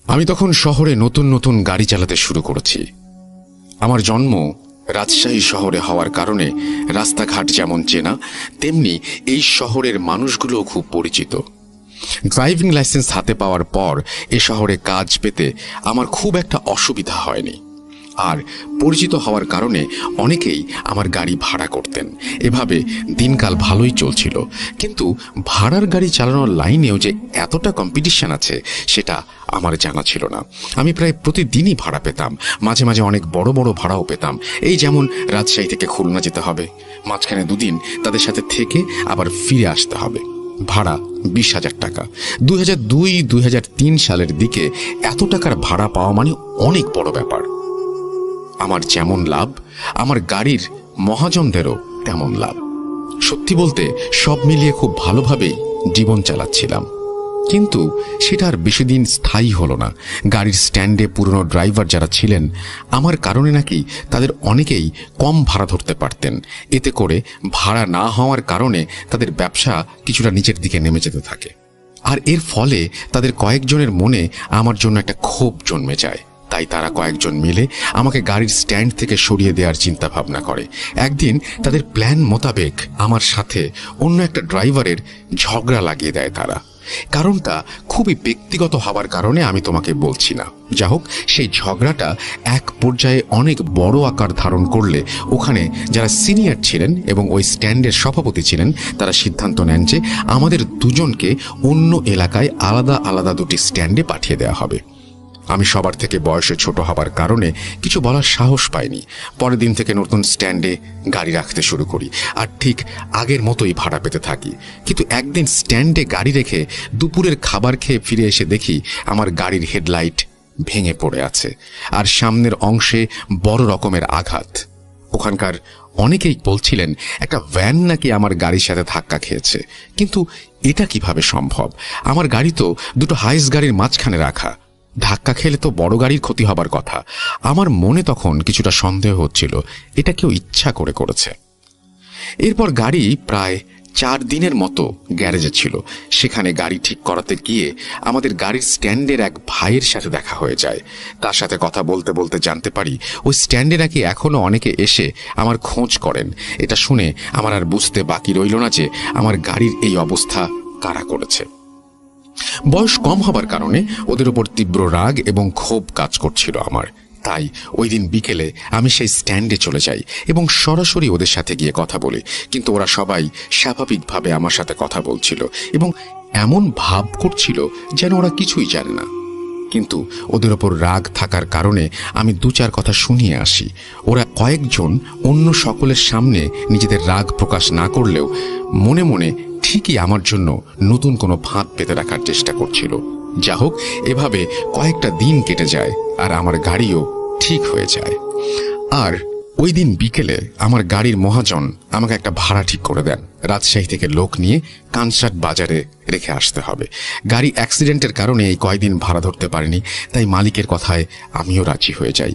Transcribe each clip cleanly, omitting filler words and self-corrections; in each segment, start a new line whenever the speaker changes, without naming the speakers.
আমি তখন শহরে নতুন নতুন গাড়ি চালাতে শুরু করেছি। আমার জন্ম রাজশাহী শহরে হওয়ার কারণে রাস্তাঘাট যেমন চেনা, তেমনি এই শহরের মানুষগুলোও খুব পরিচিত। ড্রাইভিং লাইসেন্স হাতে পাওয়ার পর এ শহরে কাজ পেতে আমার খুব একটা অসুবিধা হয়নি। আর পরিচিত হওয়ার কারণে অনেকেই আমার গাড়ি ভাড়া করতেন। এভাবে দিনকাল ভালোই চলছিল। কিন্তু ভাড়ার গাড়ি চালানোর লাইনেও যে এতটা কম্পিটিশন আছে সেটা আমার জানা ছিল না। আমি প্রায় প্রতিদিনই ভাড়া পেতাম, মাঝে মাঝে অনেক বড় বড় ভাড়াও পেতাম। এই যেমন রাজশাহী থেকে খুলনা যেতে হবে, মাঝখানে দুদিন তাদের সাথে থেকে আবার ফিরে আসতে হবে। ভাড়া 20,000 টাকা। 2002-2003 সালের দিকে এত টাকার ভাড়া পাওয়া মানে অনেক বড় ব্যাপার। আমার যেমন লাভ, আমার গাড়ির মহাজনদেরও তেমন লাভ। সত্যি বলতে সব মিলিয়ে খুব ভালোভাবেই জীবন চালাচ্ছিলাম। কিন্তু সেটা আর বেশি দিন স্থায়ী হলো না। গাড়ির স্ট্যান্ডে পুরনো ড্রাইভার যারা ছিলেন, আমার কারণে নাকি তাদের অনেকেই কম ভাড়া ধরতে পারতেন। এতে করে ভাড়া না হওয়ার কারণে তাদের ব্যবসা কিছুটা নিচের দিকে নেমে যেতে থাকে। আর এর ফলে তাদের কয়েকজনের মনে আমার জন্য একটা ক্ষোভ জন্মে যায়। তাই তারা কয়েকজন মিলে আমাকে গাড়ির স্ট্যান্ড থেকে সরিয়ে দেওয়ার চিন্তা ভাবনা করে। একদিন তাদের প্ল্যান মোতাবেক আমার সাথে অন্য একটা ড্রাইভারের ঝগড়া লাগিয়ে দেয় তারা। কারণটা খুবই ব্যক্তিগত হওয়ার কারণে আমি তোমাকে বলছি না। যা হোক, সেই ঝগড়াটা এক পর্যায়ে অনেক বড় আকার ধারণ করলে ওখানে যারা সিনিয়র ছিলেন এবং ওই স্ট্যান্ডের সভাপতি ছিলেন, তারা সিদ্ধান্ত নেন যে আমাদের দুজনকে অন্য এলাকায় আলাদা আলাদা দুটি স্ট্যান্ডে পাঠিয়ে দেওয়া হবে। আমি সবার থেকে বয়সে ছোট হবার কারণে কিছু বলার সাহস পাইনি। পরের দিন থেকে নতুন স্ট্যান্ডে গাড়ি রাখতে শুরু করি আর ঠিক আগের মতোই ভাড়া পেতে থাকি। কিন্তু একদিন স্ট্যান্ডে গাড়ি রেখে দুপুরের খাবার খেয়ে ফিরে এসে দেখি আমার গাড়ির হেডলাইট ভেঙে পড়ে আছে আর সামনের অংশে বড় রকমের আঘাত। ওখানকার অনেকেই বলছিলেন একটা ভ্যান নাকি আমার গাড়ির সাথে ধাক্কা খেয়েছে। কিন্তু এটা কিভাবে সম্ভব? আমার গাড়ি তো দুটো হাইস গাড়ির মাঝখানে রাখা, ধাক্কা খেলে তো বড় গাড়ির ক্ষতি হবার কথা। আমার মনে তখন কিছুটা সন্দেহ হচ্ছিল এটা কেউ ইচ্ছা করে করেছে। এরপর গাড়ি প্রায় 4 দিনের মতো গ্যারেজে ছিল। সেখানে গাড়ি ঠিক করাতে গিয়ে আমাদের গাড়ির স্ট্যান্ডের এক ভাইয়ের সাথে দেখা হয়ে যায়। তার সাথে কথা বলতে বলতে জানতে পারি ওই স্ট্যান্ডে নাকি এখনো অনেকে এসে আমার খোঁজ করেন। এটা শুনে আমার আর বুঝতে বাকি রইল না যে আমার গাড়ির এই অবস্থা কারা করেছে। বয়স কম হবার কারণে ওদের উপর তীব্র রাগ এবং ক্ষোভ কাজ করছিল আমার। তাই ওই দিন বিকেলে আমি সেই স্ট্যান্ডে চলে যাই এবং সরাসরি ওদের সাথে গিয়ে কথা বলি। কিন্তু ওরা সবাই স্বাভাবিকভাবে আমার সাথে কথা বলছিল এবং এমন ভাব করছিল যেন ওরা কিছুই জানে না। কিন্তু ওদের ওপর রাগ থাকার কারণে আমি 2-4 কথা শুনিয়ে আসি। ওরা কয়েকজন অন্য সকলের সামনে নিজেদের রাগ প্রকাশ না করলেও মনে মনে ঠিকই আমার জন্য নতুন কোনো ফাঁদ পেতে রাখার চেষ্টা করছিল। যা হোক, এভাবে কয়েকটা দিন কেটে যায় আর আমার গাড়িও ঠিক হয়ে যায়। আর ওই দিন বিকেলে আমার গাড়ির মহাজন আমাকে একটা ভাড়া ঠিক করে দেন। রাজশাহী থেকে লোক নিয়ে কানসাট বাজারে রেখে আসতে হবে। গাড়ি অ্যাক্সিডেন্টের কারণে এই কয়েকদিন ভাড়া ধরতে পারিনি, তাই মালিকের কথায় আমিও রাজি হয়ে যাই।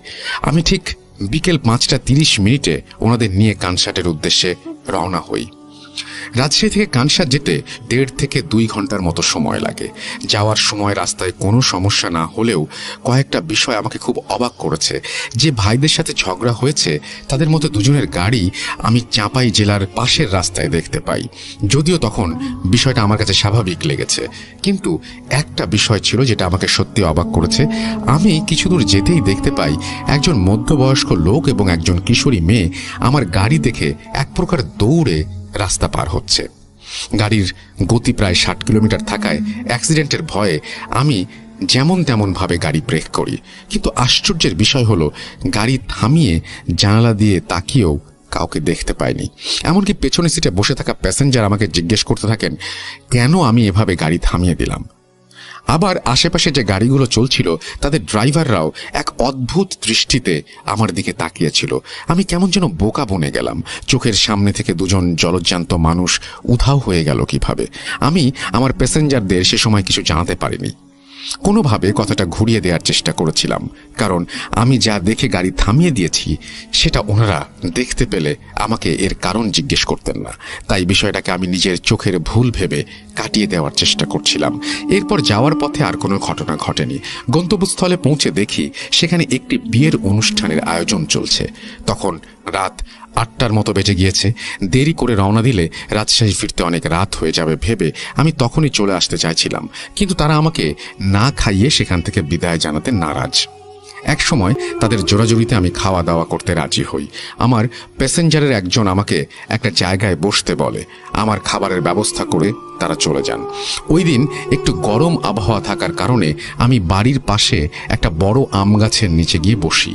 আমি ঠিক বিকেল 5:30 ওনাদের নিয়ে কানসাটের উদ্দেশ্যে রওনা হই। রাজশাহী থেকে কানসাট যেতে 1.5 থেকে 2 ঘন্টার মতো সময় লাগে। যাওয়ার সময় রাস্তায় কোনো সমস্যা না হলেও কয়েকটা বিষয় আমাকে খুব অবাক করেছে। যে ভাইদের সাথে ঝগড়া হয়েছে তাদের মধ্যে দুজনের গাড়ি আমি চাঁপাই জেলার পাশের রাস্তায় দেখতে পাই। যদিও তখন বিষয়টা আমার কাছে স্বাভাবিক লেগেছে, কিন্তু একটা বিষয় ছিল যেটা আমাকে সত্যি অবাক করেছে। আমি কিছু দূর যেতেই দেখতে পাই একজন মধ্যবয়স্ক লোক এবং একজন কিশোরী মেয়ে আমার গাড়ি দেখে এক প্রকার দৌড়ে রাস্তা পার হচ্ছে। গাড়ির গতি প্রায় 60 কিলোমিটার থাকায় অ্যাক্সিডেন্টের ভয়ে আমি যেমন তেমন ভাবে গাড়ি ব্রেক করি। কিন্তু আশ্চর্যের বিষয় হলো গাড়ি থামিয়ে জানালা দিয়ে তাকিয়েও কাউকে দেখতে পাইনি। এমনকি পেছনে সিটে বসে থাকা প্যাসেঞ্জার আমাকে জিজ্ঞেস করতে থাকেন কেন আমি এভাবে গাড়ি থামিয়ে দিলাম। আবার আশেপাশে যে গাড়িগুলো চলছিল তাদের ড্রাইভাররাও এক অদ্ভুত দৃষ্টিতে আমার দিকে তাকিয়েছিল। আমি কেমন যেন বোকা বনে গেলাম। চোখের সামনে থেকে দুজন জলজ্যান্ত মানুষ উধাও হয়ে গেল কিভাবে। আমি আমার প্যাসেঞ্জারদের সে সময় কিছু জানাতে পারিনি। কোনোভাবে কথাটা ঘুরিয়ে দেওয়ার চেষ্টা করেছিলাম, কারণ আমি যা দেখে গাড়ি থামিয়ে দিয়েছি সেটা ওনারা দেখতে পেলে আমাকে এর কারণ জিজ্ঞেস করতেন না। তাই বিষয়টাকে আমি নিজের চোখের ভুল ভেবে কাটিয়ে দেওয়ার চেষ্টা করছিলাম। এরপর যাওয়ার পথে আর কোনো ঘটনা ঘটেনি। গন্তব্যস্থলে পৌঁছে দেখি সেখানে একটি বিয়ের অনুষ্ঠানের আয়োজন চলছে। তখন রাত 8টার মতো বেজে গিয়েছে। দেরি করে রওনা দিলে রাজশাহী ফিরতে অনেক রাত হয়ে যাবে ভেবে আমি তখনই চলে আসতে চাইছিলাম, কিন্তু তারা আমাকে না খাইয়ে সেখান থেকে বিদায় জানাতে নারাজ। এক সময় তাদের জোরাজুরিতে আমি খাওয়া দাওয়া করতে রাজি হই। আমার প্যাসেঞ্জারের একজন আমাকে একটা জায়গায় বসতে বলে। আমার খাবারের ব্যবস্থা করে তারা চলে যান। ওই দিন একটু গরম আবহাওয়া থাকার কারণে আমি বাড়ির পাশে একটা বড় আম গাছের নিচে গিয়ে বসি।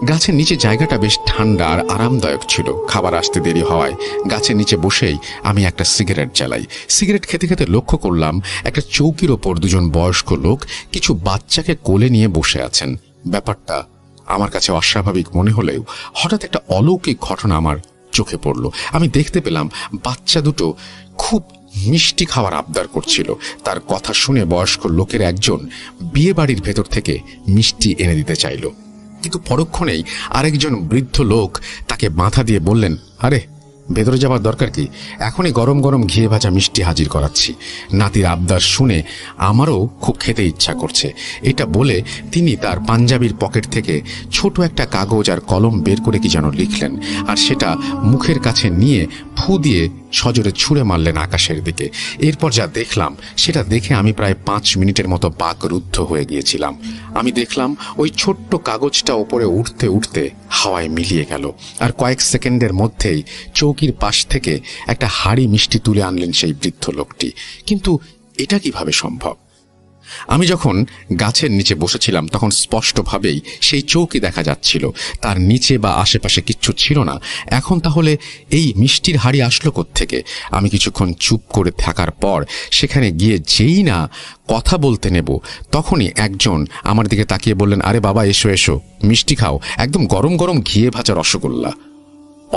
গাছের নিচে জায়গাটা বেশ ঠান্ডা আর আরামদায়ক ছিল। খাবার আসতে দেরি হওয়ায় গাছের নিচে বসেই আমি একটা সিগারেট জ্বালাই। সিগারেট খেতে খেতে লক্ষ্য করলাম একটা চৌকির ওপর দুজন বয়স্ক লোক কিছু বাচ্চাকে কোলে নিয়ে বসে আছেন। ব্যাপারটা আমার কাছে অস্বাভাবিক মনে হলেও হঠাৎ একটা অলৌকিক ঘটনা আমার চোখে পড়ল। আমি দেখতে পেলাম বাচ্চা দুটো খুব মিষ্টি খাওয়ার আবদার করছিল। তার কথা শুনে বয়স্ক লোকের একজন বিয়ে বাড়ির ভেতর থেকে মিষ্টি এনে দিতে চাইল, কিন্তু পরক্ষণেই আরেকজন বৃদ্ধ লোক তাকে মাথা দিয়ে বললেন, আরে ভেতরে যাবার দরকার কি, এখনই গরম গরম ঘিয়ে ভাজা মিষ্টি হাজির করাচ্ছি। নাতির আবদার শুনে আমারও খুব খেতে ইচ্ছা করছে। এটা বলে তিনি তার পাঞ্জাবির পকেট থেকে ছোট একটা কাগজ আর কলম বের করে কি যেন লিখলেন, আর সেটা মুখের কাছে নিয়ে ফু দিয়ে সজোরে ছুঁড়ে মারলেন আকাশের দিকে। এরপর যা দেখলাম সেটা দেখে আমি প্রায় 5 মিনিটের মতো বাকরুদ্ধ হয়ে গিয়েছিলাম। আমি দেখলাম ওই ছোট্ট কাগজটা ওপরে উঠতে উঠতে হাওয়ায় মিলিয়ে গেল, আর কয়েক সেকেন্ডের মধ্যেই চৌকির পাশ থেকে একটা হাঁড়ি মিষ্টি তুলে আনলেন সেই বৃদ্ধ লোকটি। কিন্তু এটা কিভাবে সম্ভব? আমি যখন গাছের নিচে বসেছিলাম তখন স্পষ্টভাবেই সেই চৌকি দেখা যাচ্ছিল, তার নিচে বা আশেপাশে কিচ্ছু ছিল না। এখন তাহলে এই মিষ্টির হাঁড়ি আসলো কোত্থেকে? আমি কিছুক্ষণ চুপ করে থাকার পর সেখানে গিয়ে যেই না কথা বলতে নেব তখনই একজন আমার দিকে তাকিয়ে বললেন, আরে বাবা এসো এসো, মিষ্টি খাও, একদম গরম গরম ঘিয়ে ভাজা রসগোল্লা।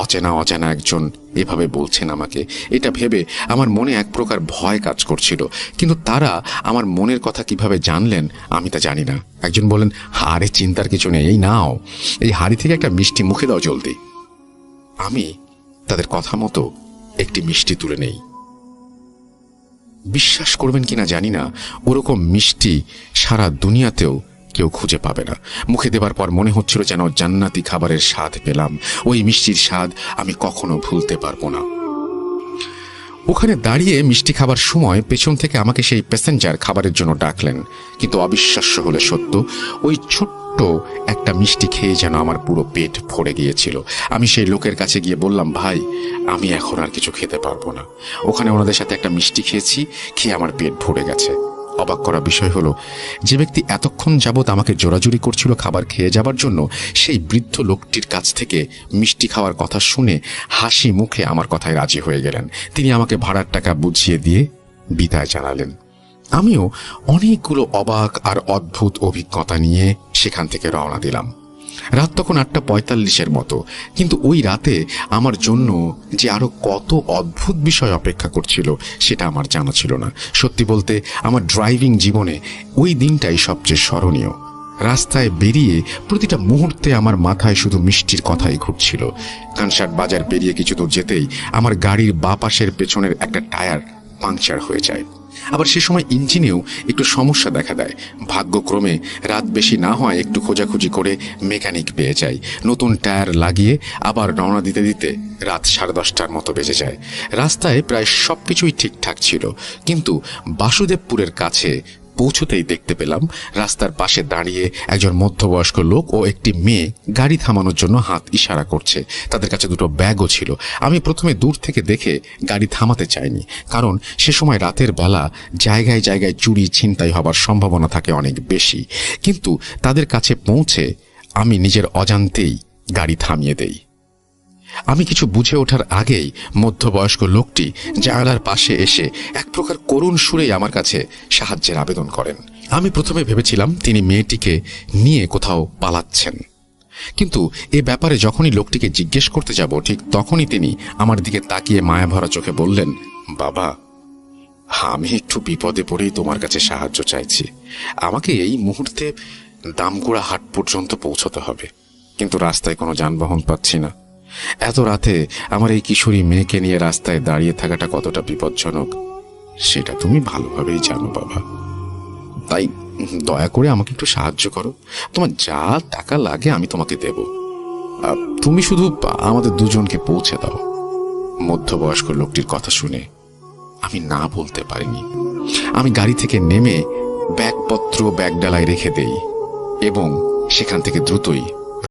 অচেনা অজানা একজন এভাবে বলছেন আমাকে। এটা ভেবে আমার মনে এক প্রকার ভয় কাজ করছিল, কিন্তু তারা আমার মনের কথা কিভাবে জানলেন আমি তা জানি না। একজন বললেন, আরে চিন্তার কিছু নেই, এই নাও, এই হাঁড়ি থেকে একটা মিষ্টি মুখে দাও জলদি। আমি তাদের কথা মতো একটি মিষ্টি তুলে নেই। বিশ্বাস করবেন কিনা জানি না, ওরকম মিষ্টি সারা দুনিয়াতেও কেউ খুঁজে পাবে না। মুখে দেবার পর মনে হচ্ছিল যেন জান্নাতি খাবারের স্বাদ পেলাম। ওই মিষ্টির স্বাদ আমি কখনো ভুলতে পারবো না। ওখানে দাঁড়িয়ে মিষ্টি খাবার সময় পেছন থেকে আমাকে সেই প্যাসেঞ্জার খাবারের জন্য ডাকলেন, কিন্তু অবিশ্বাস্য হলে সত্য, ওই ছোট্ট একটা মিষ্টি খেয়ে যেন আমার পুরো পেট ভরে গিয়েছিল। আমি সেই লোকের কাছে গিয়ে বললাম, ভাই আমি এখন আর কিছু খেতে পারবো না। ওখানে ওনাদের সাথে একটা মিষ্টি খেয়েছি, খেয়ে আমার পেট ভরে গেছে। অবাক করা বিষয় হলো, যে ব্যক্তি এতক্ষণ যাবৎ আমাকে জোরাজুরি করছিল খাবার খেয়ে যাবার জন্য, সেই বৃদ্ধ লোকটির কাছ থেকে মিষ্টি খাওয়ার কথা শুনে হাসি মুখে আমার কথায় রাজি হয়ে গেলেন। তিনি আমাকে ভাড়ার টাকা বুঝিয়ে দিয়ে বিদায় জানালেন। আমিও অনেকগুলো অবাক আর অদ্ভুত অভিজ্ঞতা নিয়ে সেখান থেকে রওনা দিলাম। রাত তখন 8:45 মতো, কিন্তু ওই রাতে আমার জন্য যে আরো কত অদ্ভুত বিষয় অপেক্ষা করছিল সেটা আমার জানা ছিল না। সত্যি বলতে আমার ড্রাইভিং জীবনে ওই দিনটাই সবচেয়ে স্মরণীয়। রাস্তায় বেরিয়ে প্রতিটা মুহূর্তে আমার মাথায় শুধু মিষ্টির কথাই ঘুরছিল। কানসাট বাজার পেরিয়ে কিছু দূর যেতেই আমার গাড়ির বাঁ পাশের পেছনের একটা টায়ার পাংচার হয়ে যায়। আবার সে সময় ইঞ্জিনেও একটু সমস্যা দেখা দেয়। ভাগ্যক্রমে রাত বেশি না হয় একটু খোঁজাখুঁজি করে মেকানিক পেয়ে যাই। নতুন টায়ার লাগিয়ে আবার রওনা দিতে দিতে রাত 10:30টার মতো বেজে যায়। রাস্তায় প্রায় সবকিছুই ঠিকঠাক ছিল, কিন্তু বাসুদেবপুরের কাছে পৌঁছতেই দেখতে পেলাম রাস্তার পাশে দাঁড়িয়ে একজন মধ্যবয়স্ক লোক ও একটি মেয়ে গাড়ি থামানোর জন্য হাত ইশারা করছে। তাদের কাছে দুটো ব্যাগও ছিল। আমি প্রথমে দূর থেকে দেখে গাড়ি থামাতে চাইনি, কারণ সে সময় রাতের বেলা জায়গায় জায়গায় চুরি ছিনতাই হবার সম্ভাবনা থাকে অনেক বেশি। কিন্তু তাদের কাছে পৌঁছে আমি নিজের অজান্তেই গাড়ি থামিয়ে দেই। আমি কিছু বুঝে ওঠার আগেই মধ্যবয়স্ক লোকটি জানালার পাশে এসে এক প্রকার করুণ সুরেই আমার কাছে সাহায্যের আবেদন করেন। আমি প্রথমে ভেবেছিলাম তিনি মেয়েটিকে নিয়ে কোথাও পালাচ্ছেন, কিন্তু এ ব্যাপারে যখনই লোকটিকে জিজ্ঞেস করতে যাব ঠিক তখনই তিনি আমার দিকে তাকিয়ে মায়াভরা চোখে বললেন, বাবা আমি একটু বিপদে পড়েই তোমার কাছে সাহায্য চাইছি। আমাকে এই মুহূর্তে দামকুড়া হাট পর্যন্ত পৌঁছতে হবে, কিন্তু রাস্তায় কোনো যানবাহন পাচ্ছি না। এত রাতে আমার এই কিশোরী মেয়েকে নিয়ে রাস্তায় দাঁড়িয়ে থাকাটা কতটা বিপজ্জনক সেটা তুমি ভালোভাবেই জানো বাবা। তাই দয়া করে আমাকে একটু সাহায্য করো। তোমার যা টাকা লাগে আমি তোমাকে দেব। তুমি শুধু আমাদের দুজনকে পৌঁছে দাও। মধ্যবয়স্ক লোকটির কথা শুনে আমি না বলতে পারিনি। আমি গাড়ি থেকে নেমে ব্যাগপত্র ব্যাগডালায় রেখে দেই এবং সেখান থেকে দ্রুতই